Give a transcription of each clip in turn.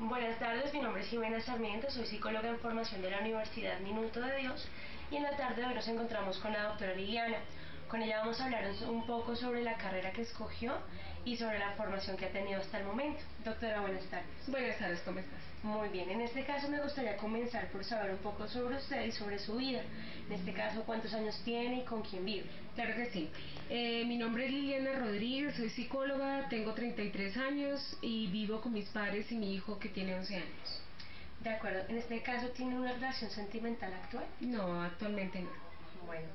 Buenas tardes, mi nombre es Jimena Sarmiento, soy psicóloga en formación de la Universidad Minuto de Dios y en la tarde de hoy nos encontramos con la doctora Liliana. Con ella vamos a hablar un poco sobre la carrera que escogió y sobre la formación que ha tenido hasta el momento. Doctora, buenas tardes. Buenas tardes, ¿cómo estás? Muy bien, en este caso me gustaría comenzar por saber un poco sobre usted y sobre su vida. En este caso, ¿cuántos años tiene y con quién vive? Claro que sí. Mi nombre es Liliana Rodríguez, soy psicóloga, tengo 33 años y vivo con mis padres y mi hijo que tiene 11 años. De acuerdo, en este caso, ¿tiene una relación sentimental actual? No, actualmente no. Bueno,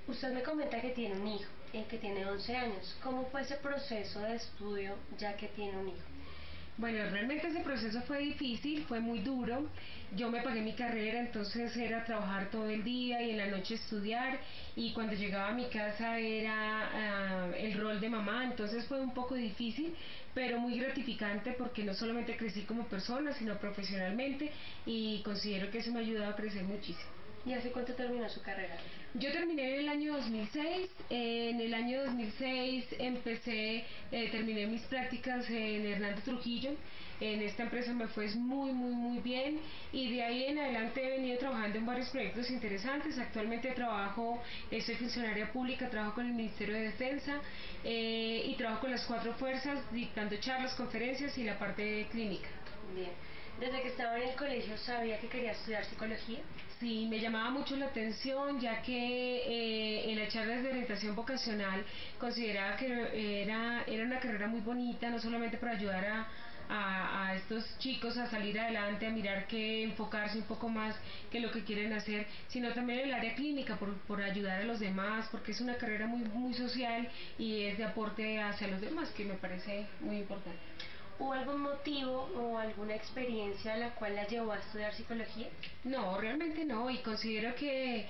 usted me comenta que tiene un hijo, que tiene 11 años. ¿Cómo fue ese proceso de estudio ya que tiene un hijo? Bueno, realmente ese proceso fue difícil, fue muy duro. Yo me pagué mi carrera, entonces era trabajar todo el día y en la noche estudiar, y cuando llegaba a mi casa era el rol de mamá, entonces fue un poco difícil, pero muy gratificante porque no solamente crecí como persona, sino profesionalmente, y considero que eso me ha ayudado a crecer muchísimo. ¿Y hace cuánto terminó su carrera? Yo terminé en el año 2006. En el año 2006 terminé mis prácticas en Hernando Trujillo. En esta empresa me fue muy bien, y de ahí en adelante he venido trabajando en varios proyectos interesantes. Actualmente soy funcionaria pública, trabajo con el Ministerio de Defensa y trabajo con las 4 fuerzas dictando charlas, conferencias y la parte clínica. Bien. ¿Desde que estaba en el colegio sabía que quería estudiar psicología? Sí, me llamaba mucho la atención, ya que en las charlas de orientación vocacional consideraba que era una carrera muy bonita, no solamente para ayudar a estos chicos a salir adelante, a mirar que enfocarse un poco más que lo que quieren hacer, sino también en el área clínica, por ayudar a los demás, porque es una carrera muy social y es de aporte hacia los demás, que me parece muy importante. ¿Hubo algún motivo o alguna experiencia a la cual la llevó a estudiar psicología? No, realmente no, y considero que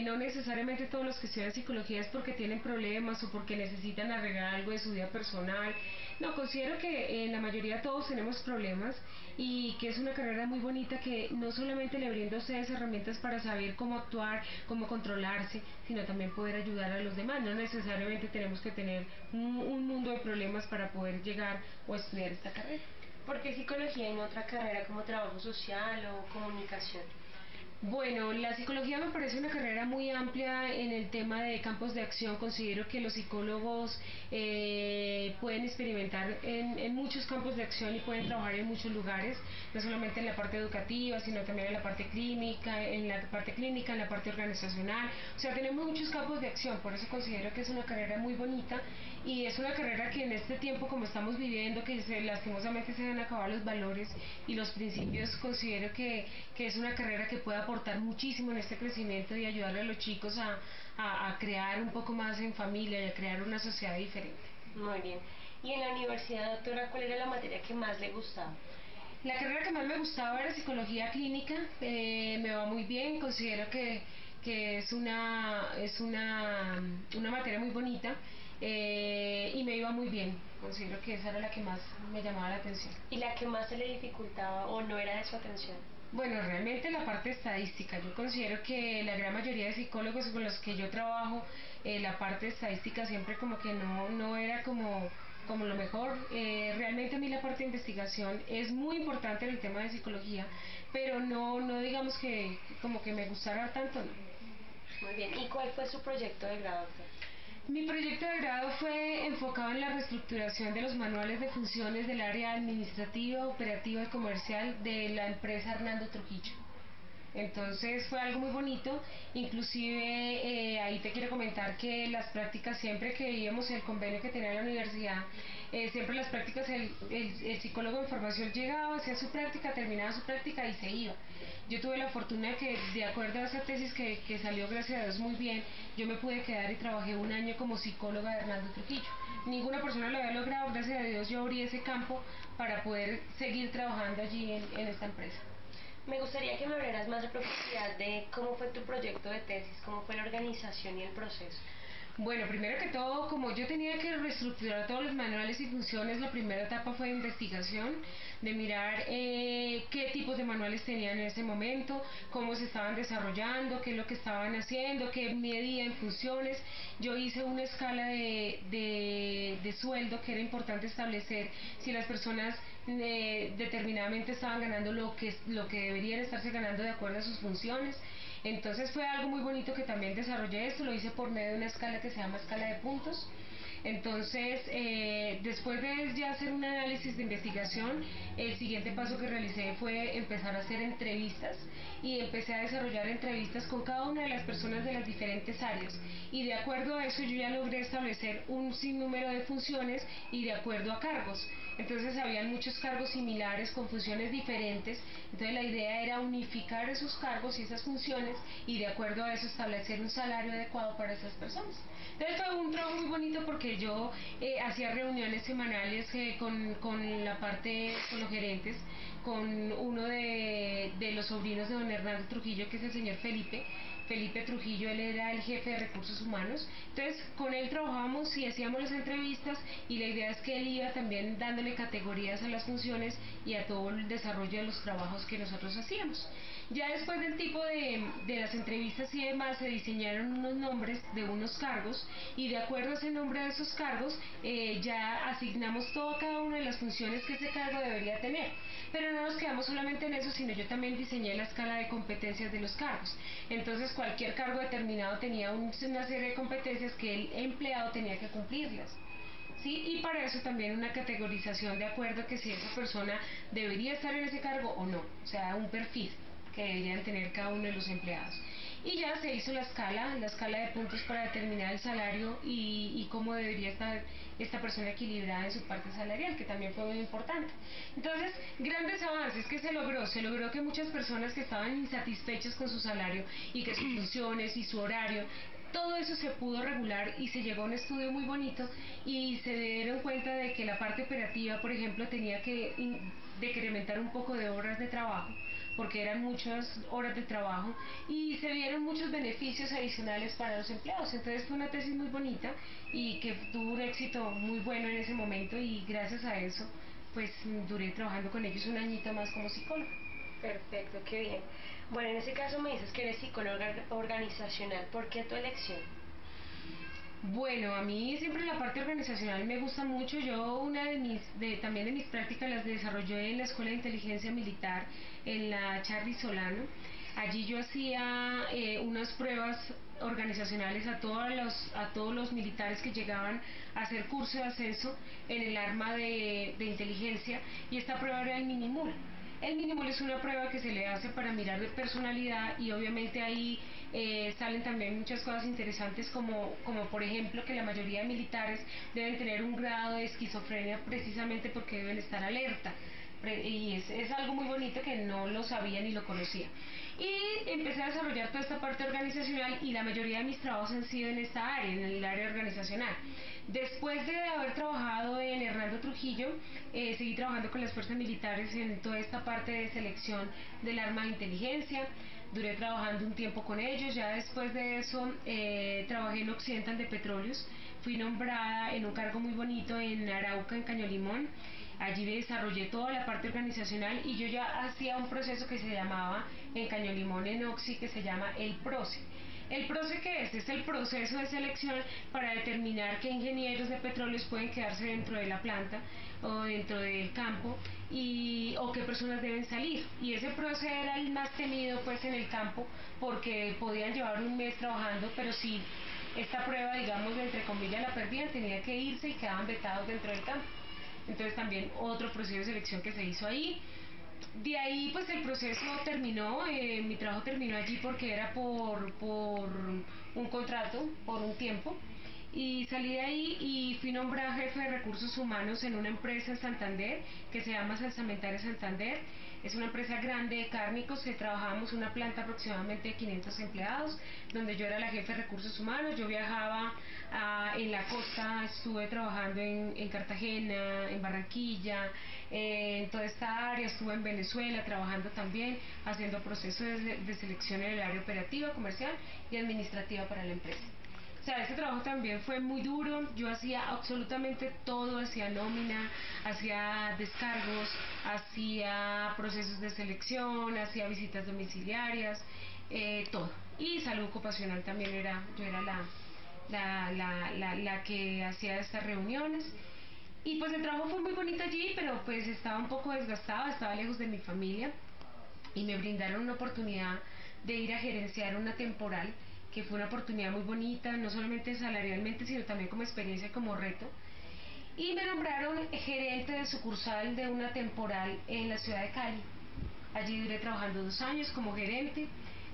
no necesariamente todos los que estudian psicología es porque tienen problemas o porque necesitan arreglar algo de su vida personal. No, considero que en la mayoría todos tenemos problemas, y que es una carrera muy bonita que no solamente le brinda a ustedes herramientas para saber cómo actuar, cómo controlarse, sino también poder ayudar a los demás. No necesariamente tenemos que tener un mundo de problemas para poder llegar o estudiar esta carrera. ¿Por qué psicología y no otra carrera como trabajo social o comunicación? Bueno, la psicología me parece una carrera muy amplia en el tema de campos de acción. Considero que los psicólogos pueden experimentar en muchos campos de acción y pueden trabajar en muchos lugares, no solamente en la parte educativa, sino también en la parte clínica, en la parte organizacional. O sea, tenemos muchos campos de acción, por eso considero que es una carrera muy bonita, y es una carrera que en este tiempo como estamos viviendo, que lastimosamente se han acabado los valores y los principios, considero que es una carrera que puede aportar muchísimo en este crecimiento y ayudarle a los chicos a crear un poco más en familia y a crear una sociedad diferente. Muy bien. ¿Y en la universidad, doctora, cuál era la materia que más le gustaba? La carrera que más me gustaba era psicología clínica. Me va muy bien, considero que es una materia muy bonita, y me iba muy bien. Considero que esa era la que más me llamaba la atención. ¿Y la que más se le dificultaba o no era de su atención? Bueno, realmente la parte estadística. Yo considero que la gran mayoría de psicólogos con los que yo trabajo, la parte estadística siempre como que no era como lo mejor. Realmente a mí la parte de investigación es muy importante en el tema de psicología, pero no digamos que como que me gustara tanto, no. Muy bien. ¿Y cuál fue su proyecto de grado, doctor? Mi proyecto de grado fue enfocado en la reestructuración de los manuales de funciones del área administrativa, operativa y comercial de la empresa Hernando Trujillo. Entonces fue algo muy bonito. Inclusive ahí te quiero comentar que las prácticas, siempre que veíamos el convenio que tenía la universidad, siempre las prácticas, el psicólogo en formación llegaba, hacía su práctica, terminaba su práctica y se iba. Yo tuve la fortuna de que, de acuerdo a esa tesis que salió gracias a Dios muy bien, yo me pude quedar y trabajé un año como psicóloga de Hernando Trujillo. Ninguna persona lo había logrado, gracias a Dios yo abrí ese campo para poder seguir trabajando allí en esta empresa. Me gustaría que me hablaras más de profundidad de cómo fue tu proyecto de tesis, cómo fue la organización y el proceso. Bueno, primero que todo, como yo tenía que reestructurar todos los manuales y funciones, la primera etapa fue de investigación, de mirar qué tipos de manuales tenían en ese momento, cómo se estaban desarrollando, qué es lo que estaban haciendo, qué medían funciones. Yo hice una escala de sueldo que era importante establecer si las personas determinadamente estaban ganando lo que deberían estarse ganando de acuerdo a sus funciones. Entonces fue algo muy bonito que también desarrollé esto, lo hice por medio de una escala que se llama escala de puntos. Entonces, después de ya hacer un análisis de investigación, el siguiente paso que realicé fue empezar a hacer entrevistas y empecé a desarrollar entrevistas con cada una de las personas de las diferentes áreas, y de acuerdo a eso yo ya logré establecer un sinnúmero de funciones y de acuerdo a cargos. Entonces habían muchos cargos similares con funciones diferentes, entonces la idea era unificar esos cargos y esas funciones y de acuerdo a eso establecer un salario adecuado para esas personas. Entonces fue un trabajo muy bonito porque yo hacía reuniones semanales con la parte, con los gerentes, con uno de los sobrinos de don Hernando Trujillo, que es el señor Felipe Trujillo. Él era el jefe de recursos humanos. Entonces con él trabajábamos y hacíamos las entrevistas, y la idea es que él iba también dándole categorías a las funciones y a todo el desarrollo de los trabajos que nosotros hacíamos. Ya después del tipo de las entrevistas y demás, se diseñaron unos nombres de unos cargos, y de acuerdo a ese nombre de esos cargos ya asignamos cada una de las funciones que ese cargo debería tener. Pero no nos quedamos solamente en eso, sino yo también diseñé la escala de competencias de los cargos. Entonces cualquier cargo determinado tenía una serie de competencias que el empleado tenía que cumplirlas. ¿Sí? Y para eso también una categorización de acuerdo a que si esa persona debería estar en ese cargo o no, o sea, un perfil que deberían tener cada uno de los empleados. Y ya se hizo la escala de puntos para determinar el salario y cómo debería estar esta persona equilibrada en su parte salarial, que también fue muy importante. Entonces, grandes avances que se logró que muchas personas que estaban insatisfechas con su salario y que sus funciones y su horario, todo eso se pudo regular y se llegó a un estudio muy bonito, y se dieron cuenta de que la parte operativa, por ejemplo, tenía que decrementar un poco de horas de trabajo, porque eran muchas horas de trabajo, y se dieron muchos beneficios adicionales para los empleados. Entonces fue una tesis muy bonita y que tuvo un éxito muy bueno en ese momento, y gracias a eso pues duré trabajando con ellos un añito más como psicóloga. Perfecto, qué bien. Bueno, en ese caso me dices que eres psicóloga organizacional. ¿Por qué tu elección? Bueno, a mí siempre la parte organizacional me gusta mucho. Yo también de mis prácticas las desarrollé en la Escuela de Inteligencia Militar, en la Charly Solano. Allí yo hacía unas pruebas organizacionales a todos los militares que llegaban a hacer curso de ascenso en el arma de inteligencia, y esta prueba era el Minimul. El Minimul es una prueba que se le hace para mirar de personalidad, y obviamente ahí salen también muchas cosas interesantes como por ejemplo que la mayoría de militares deben tener un grado de esquizofrenia precisamente porque deben estar alerta, y es algo muy bonito que no lo sabía ni lo conocía. Y empecé a desarrollar toda esta parte organizacional, y la mayoría de mis trabajos han sido en esta área, en el área organizacional. Después de haber trabajado en Hernando Trujillo, seguí trabajando con las fuerzas militares en toda esta parte de selección del arma de inteligencia. Duré trabajando un tiempo con ellos. Ya después de eso trabajé en Occidental de Petróleos. Fui nombrada en un cargo muy bonito en Arauca, en Caño Limón. Allí desarrollé toda la parte organizacional, y yo ya hacía un proceso que se llamaba en Caño Limón, en Oxy, que se llama el PROCE. ¿El PROCE qué es? Es el proceso de selección para determinar qué ingenieros de petróleos pueden quedarse dentro de la planta o dentro del campo, o qué personas deben salir. Y ese proceso era el más temido pues en el campo, porque podían llevar un mes trabajando, pero si esta prueba, digamos, entre comillas, la perdían, tenían que irse y quedaban vetados dentro del campo. Entonces también otro proceso de selección que se hizo ahí. De ahí pues el proceso terminó, mi trabajo terminó allí porque era por un contrato, por un tiempo, y salí de ahí y fui nombrada jefe de recursos humanos en una empresa en Santander que se llama Salsamentaria Santander. Es una empresa grande de cárnicos que trabajábamos una planta aproximadamente de 500 empleados, donde yo era la jefe de recursos humanos. Yo viajaba en la costa, estuve trabajando en Cartagena, en Barranquilla, en toda esta área, estuve en Venezuela trabajando también, haciendo procesos de selección en el área operativa, comercial y administrativa para la empresa. O sea, ese trabajo también fue muy duro. Yo hacía absolutamente todo, hacía nómina, hacía descargos, hacía procesos de selección, hacía visitas domiciliarias, todo. Y salud ocupacional también yo era la que hacía estas reuniones. Y pues el trabajo fue muy bonito allí, pero pues estaba un poco desgastada, estaba lejos de mi familia y me brindaron una oportunidad de ir a gerenciar una temporal, que fue una oportunidad muy bonita, no solamente salarialmente, sino también como experiencia, como reto. Y me nombraron gerente de sucursal de una temporal en la ciudad de Cali. Allí duré trabajando 2 años como gerente,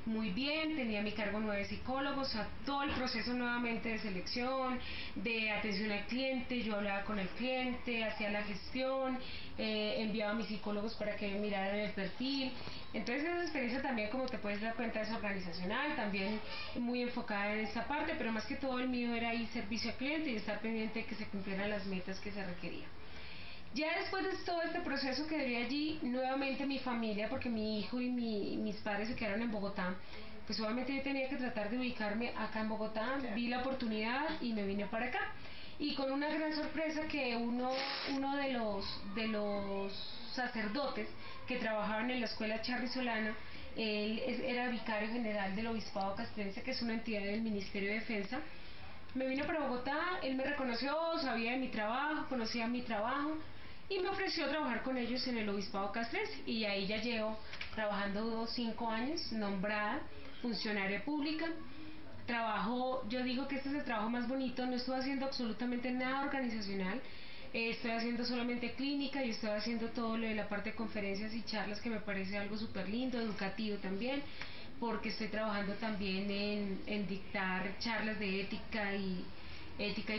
muy bien, tenía a mi cargo 9 psicólogos, a todo el proceso nuevamente de selección, de atención al cliente, yo hablaba con el cliente, hacía la gestión, enviaba a mis psicólogos para que miraran el perfil. Entonces esa experiencia también, como te puedes dar cuenta, es organizacional, también muy enfocada en esta parte, pero más que todo el mío era ir servicio al cliente y estar pendiente de que se cumplieran las metas que se requerían. Ya después de todo este proceso quedé allí, nuevamente mi familia, porque mi hijo y mis padres se quedaron en Bogotá, pues obviamente yo tenía que tratar de ubicarme acá en Bogotá, vi la oportunidad y me vine para acá. Y con una gran sorpresa que uno de los sacerdotes que trabajaban en la escuela Charly Solano, él era vicario general del Obispado Castrense, que es una entidad del Ministerio de Defensa. Me vino para Bogotá, él me reconoció, sabía de mi trabajo, conocía mi trabajo y me ofreció trabajar con ellos en el Obispado Castrense, y ahí ya llevo trabajando 5 años, nombrada funcionaria pública. Trabajo, yo digo que este es el trabajo más bonito, no estoy haciendo absolutamente nada organizacional, estoy haciendo solamente clínica y estoy haciendo todo lo de la parte de conferencias y charlas, que me parece algo súper lindo, educativo también, porque estoy trabajando también en dictar charlas de ética y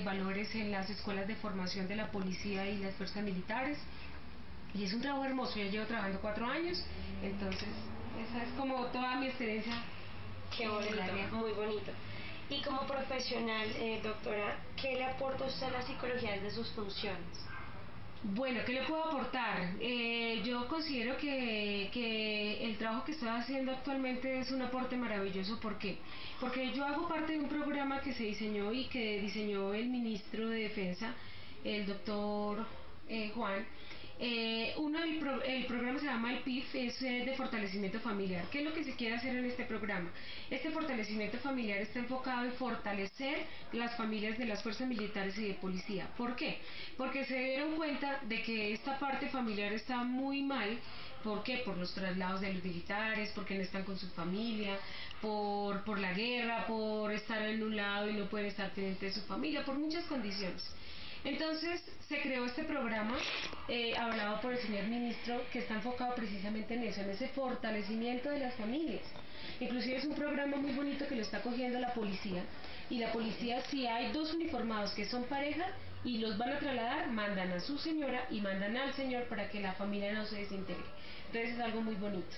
valores en las escuelas de formación de la policía y las fuerzas militares. Y es un trabajo hermoso, yo llevo trabajando 4 años, entonces esa es como toda mi experiencia. Qué bonito, muy bonito. Y como profesional, doctora, ¿qué le aporta usted a la psicología desde sus funciones? Bueno, ¿qué le puedo aportar? Yo considero que el trabajo que estoy haciendo actualmente es un aporte maravilloso. ¿Por qué? Porque yo hago parte de un programa que se diseñó y que diseñó el ministro de Defensa, el doctor Juan. El programa se llama el PIF, es de fortalecimiento familiar. ¿Qué es lo que se quiere hacer en este programa? Este fortalecimiento familiar está enfocado en fortalecer las familias de las fuerzas militares y de policía. ¿Por qué? Porque se dieron cuenta de que esta parte familiar está muy mal. ¿Por qué? Por los traslados de los militares, porque no están con su familia, por la guerra, por estar en un lado y no pueden estar pendientes de su familia, por muchas condiciones. Entonces se creó este programa, hablado por el señor ministro, que está enfocado precisamente en eso, en ese fortalecimiento de las familias. Inclusive es un programa muy bonito que lo está cogiendo la policía, y la policía, si hay 2 uniformados que son pareja y los van a trasladar, mandan a su señora y mandan al señor para que la familia no se desintegre. Entonces es algo muy bonito.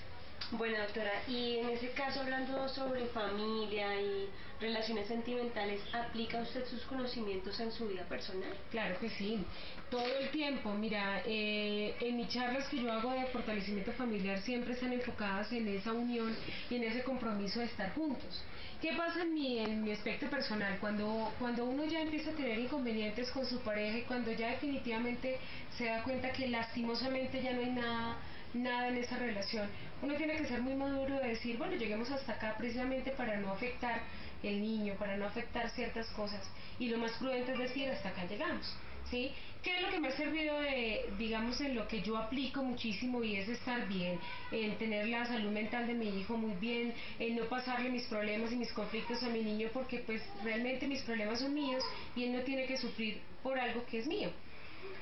Bueno, doctora, y en ese caso, hablando sobre familia y relaciones sentimentales, ¿aplica usted sus conocimientos en su vida personal? Claro que sí, todo el tiempo. Mira, en mis charlas que yo hago de fortalecimiento familiar siempre están enfocadas en esa unión y en ese compromiso de estar juntos. ¿Qué pasa en mi aspecto personal? Cuando uno ya empieza a tener inconvenientes con su pareja y cuando ya definitivamente se da cuenta que lastimosamente ya no hay nada en esa relación, uno tiene que ser muy maduro de decir, bueno, lleguemos hasta acá, precisamente para no afectar el niño, para no afectar ciertas cosas, y lo más prudente es decir, hasta acá llegamos, ¿sí? ¿Qué es lo que me ha servido digamos, en lo que yo aplico muchísimo? Y es estar bien, en tener la salud mental de mi hijo muy bien, en no pasarle mis problemas y mis conflictos a mi niño, porque pues realmente mis problemas son míos y él no tiene que sufrir por algo que es mío.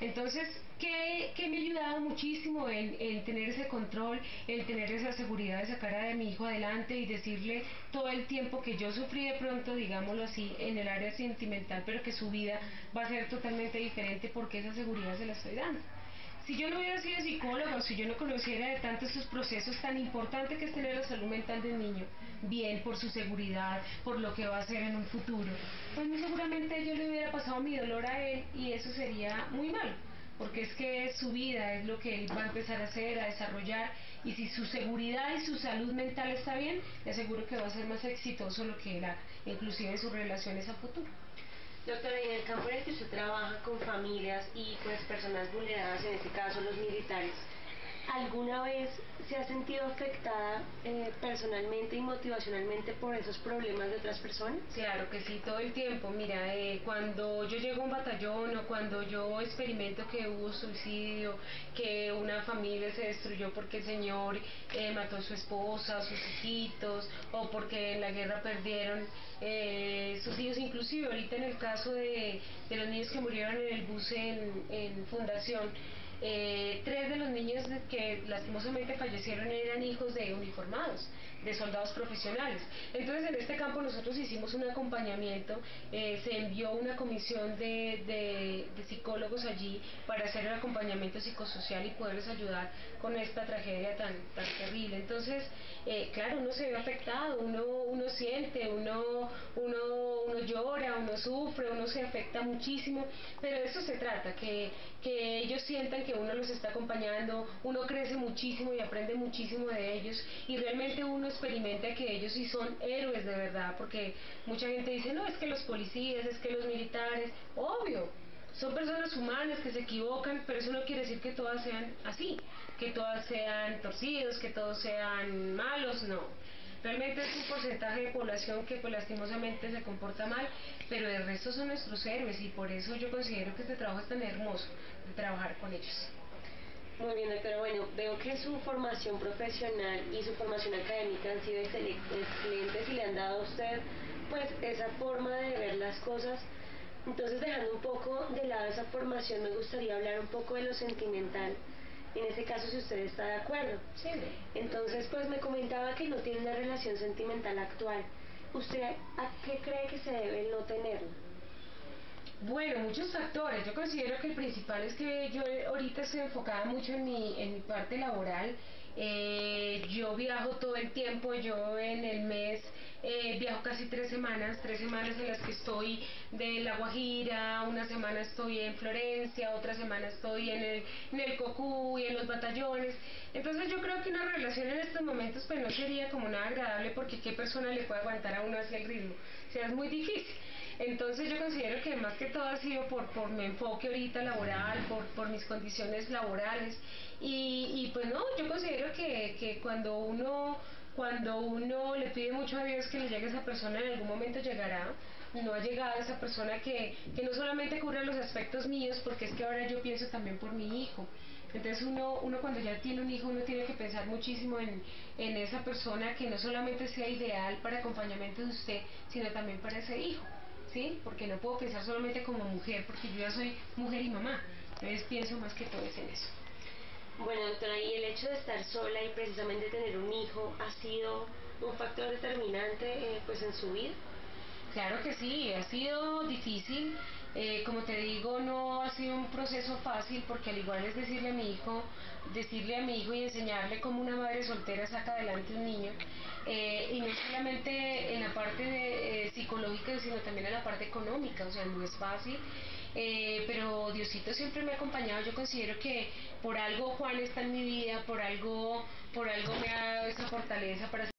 Entonces, ¿qué me ha ayudado muchísimo en tener ese control, en tener esa seguridad de sacar a mi hijo adelante y decirle todo el tiempo que yo sufrí de pronto, digámoslo así, en el área sentimental, pero que su vida va a ser totalmente diferente porque esa seguridad se la estoy dando? Si yo no hubiera sido psicóloga, o si yo no conociera de tantos estos procesos tan importantes que es tener la salud mental del niño bien, por su seguridad, por lo que va a hacer en un futuro, pues muy seguramente yo le hubiera pasado mi dolor a él y eso sería muy malo, porque es que su vida es lo que él va a empezar a hacer, a desarrollar, y si su seguridad y su salud mental está bien, le aseguro que va a ser más exitoso lo que él haga, inclusive en sus relaciones a futuro. Doctora, y en el campo en el que usted trabaja con familias y pues personas vulneradas, en este caso los militares, ¿Alguna vez se ha sentido afectada personalmente y motivacionalmente por esos problemas de otras personas? Claro que sí, todo el tiempo. Mira, cuando yo llego a un batallón o cuando yo experimento que hubo suicidio, que una familia se destruyó porque el señor mató a su esposa, a sus hijitos, o porque en la guerra perdieron sus hijos, inclusive ahorita en el caso de los niños que murieron en el bus en Fundación, 3 de los niños que lastimosamente fallecieron eran hijos de uniformados, de soldados profesionales. Entonces en este campo nosotros hicimos un acompañamiento, se envió una comisión de psicólogos allí para hacer el acompañamiento psicosocial y poderles ayudar con esta tragedia tan terrible. Entonces, claro, uno se ve afectado, uno siente, uno llora, uno sufre, uno se afecta muchísimo, pero de eso se trata, que ellos sientan que uno los está acompañando, uno crece muchísimo y aprende muchísimo de ellos, y realmente uno experimenta que ellos sí son héroes de verdad, porque mucha gente dice, no, es que los policías, es que los militares, obvio, son personas humanas que se equivocan, pero eso no quiere decir que todas sean así, que todas sean torcidos, que todos sean malos, no. Realmente es un porcentaje de población que pues lastimosamente se comporta mal, pero el resto son nuestros héroes, y por eso yo considero que este trabajo es tan hermoso, de trabajar con ellos. Muy bien, doctora. Bueno, veo que su formación profesional y su formación académica han sido excelentes y le han dado a usted pues esa forma de ver las cosas. Entonces, dejando un poco de lado esa formación, me gustaría hablar un poco de lo sentimental, en ese caso si usted está de acuerdo. Sí. Entonces, pues me comentaba que no tiene una relación sentimental actual. ¿Usted a qué cree que se debe no tenerla? Bueno, muchos factores. Yo considero que el principal es que yo ahorita estoy enfocada mucho en mi parte laboral. Yo viajo todo el tiempo, yo en el mes viajo casi 3 semanas en las que estoy de La Guajira, una semana estoy en Florencia, otra semana estoy en el Cocú y en los batallones. Entonces yo creo que una relación en estos momentos pues no sería como nada agradable, porque qué persona le puede aguantar a uno hacia el ritmo, o sea, es muy difícil. Entonces yo considero que más que todo ha sido por mi enfoque ahorita laboral, por mis condiciones laborales, y pues no, yo considero que cuando uno le pide mucho a Dios que le llegue esa persona, en algún momento llegará. No ha llegado esa persona que no solamente cubra los aspectos míos, porque es que ahora yo pienso también por mi hijo. Entonces uno cuando ya tiene un hijo, uno tiene que pensar muchísimo en esa persona que no solamente sea ideal para acompañamiento de usted, sino también para ese hijo, ¿sí? Porque no puedo pensar solamente como mujer, porque yo ya soy mujer y mamá. Entonces pienso más que todo es en eso. Bueno, doctora, y el hecho de estar sola y precisamente tener un hijo ha sido un factor determinante pues en su vida. Claro que sí, ha sido difícil. Como te digo, no ha sido un proceso fácil, porque al igual es decirle a mi hijo y enseñarle cómo una madre soltera saca adelante un niño, y no solamente en la parte psicológica, sino también en la parte económica, o sea, no es fácil. Pero Diosito siempre me ha acompañado. Yo considero que por algo Juan está en mi vida, por algo me ha dado esa fortaleza para